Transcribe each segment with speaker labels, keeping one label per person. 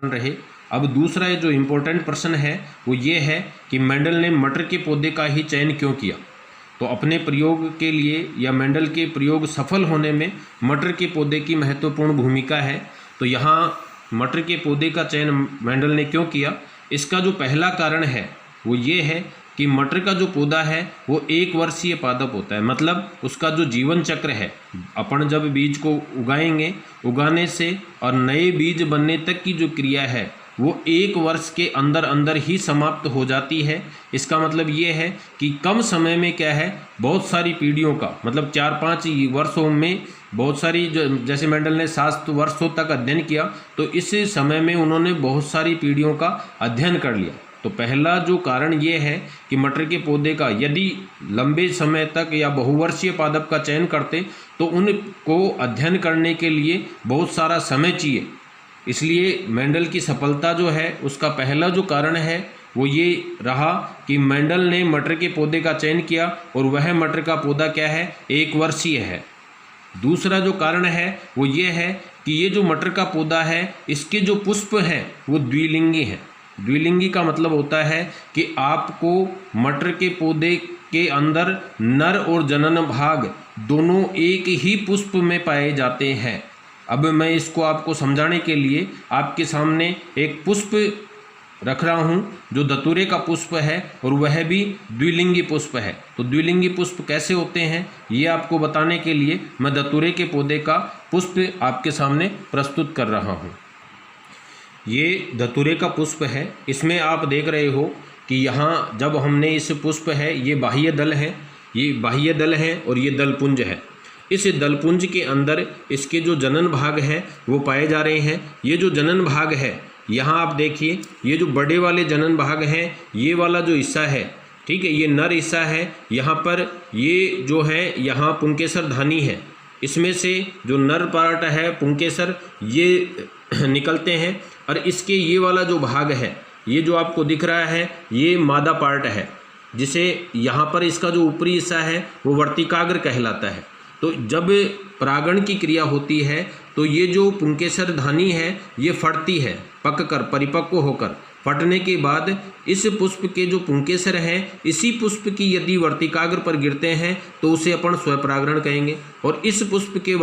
Speaker 1: रहे। अब दूसरा जो इम्पोर्टेंट प्रश्न है वो ये है कि मेंडल ने मटर के पौधे का ही चयन क्यों किया। तो अपने प्रयोग के लिए या मेंडल के प्रयोग सफल होने में मटर के पौधे की महत्वपूर्ण भूमिका है। तो यहाँ मटर के पौधे का चयन मेंडल ने क्यों किया, इसका जो पहला कारण है वो ये है कि मटर का जो पौधा है वो 1 वर्षीय पादप होता है। मतलब उसका जो जीवन चक्र है, अपन जब बीज को उगाएंगे, उगाने से और नए बीज बनने तक की जो क्रिया है वो 1 वर्ष के अंदर अंदर ही समाप्त हो जाती है। इसका मतलब ये है कि कम समय में क्या है, बहुत सारी पीढ़ियों का, मतलब 4-5 वर्षों में बहुत सारी, जो जैसे मेंडल ने 7 वर्षों तक अध्ययन किया, तो इस समय में उन्होंने बहुत सारी पीढ़ियों का अध्ययन कर लिया। तो पहला जो कारण ये है कि मटर के पौधे का यदि लंबे समय तक या बहुवर्षीय पादप का चयन करते तो उनको अध्ययन करने के लिए बहुत सारा समय चाहिए। इसलिए मेंडल की सफलता जो है उसका पहला जो कारण है वो ये रहा कि मेंडल ने मटर के पौधे का चयन किया और वह मटर का पौधा क्या है, 1 वर्षीय है। दूसरा जो कारण है वो ये है कि ये जो मटर का पौधा है इसके जो पुष्प हैं वो द्विलिंगी हैं। द्विलिंगी का मतलब होता है कि आपको मटर के पौधे के अंदर नर और जनन भाग दोनों एक ही पुष्प में पाए जाते हैं। अब मैं इसको आपको समझाने के लिए आपके सामने एक पुष्प रख रहा हूँ जो धतूरे का पुष्प है और वह भी द्विलिंगी पुष्प है। तो द्विलिंगी पुष्प कैसे होते हैं ये आपको बताने के लिए मैं धतूरे के पौधे का पुष्प आपके सामने प्रस्तुत कर रहा हूँ। ये धतूरे का पुष्प है। इसमें आप देख रहे हो कि यहाँ जब हमने इस पुष्प है, ये बाह्य दल है, ये बाह्य दल है और ये दलपुंज है। इस दलपुंज के अंदर इसके जो जनन भाग हैं वो पाए जा रहे हैं। ये जो जनन भाग है, यहाँ आप देखिए, ये जो बड़े वाले जनन भाग हैं, ये वाला जो हिस्सा है, ठीक है, ये नर हिस्सा है। यहाँ पर ये जो है, यहाँ पुंकेसर धानी है। इसमें से जो नर पार्ट है पुंकेसर ये निकलते हैं और इसके ये वाला जो भाग है, ये जो आपको दिख रहा है, ये मादा पार्ट है, जिसे यहाँ पर इसका जो ऊपरी हिस्सा है वो वर्तिकाग्र कहलाता है। तो जब परागण की क्रिया होती है तो ये जो पुंकेसर धानी है ये फटती है, पककर परिपक्व होकर। फटने के बाद इस पुष्प के जो पुंकेसर हैं, इसी पुष्प की यदि वर्तिकाग्र पर गिरते हैं तो उसे अपन स्वपरागण कहेंगे। और इस पुष्प के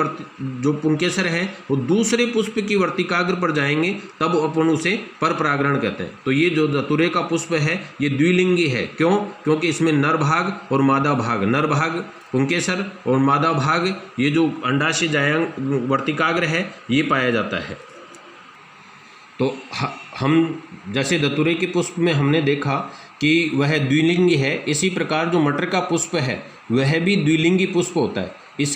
Speaker 1: जो पुंकेसर हैं वो दूसरे पुष्प की वर्तिकाग्र पर जाएंगे, तब अपन उसे परपरागण कहते हैं। तो ये जो धतूरे का पुष्प है ये द्विलिंगी है। क्यों? क्योंकि इसमें नर भाग और मादा भाग, नर भाग पुंकेसर और मादा भाग ये जो अंडाशय जायंग वर्तिकाग्र है ये पाया जाता है। तो हम जैसे धतूरे के पुष्प में हमने देखा कि वह द्विलिंगी है, इसी प्रकार जो मटर का पुष्प है वह भी द्विलिंगी पुष्प होता है। इस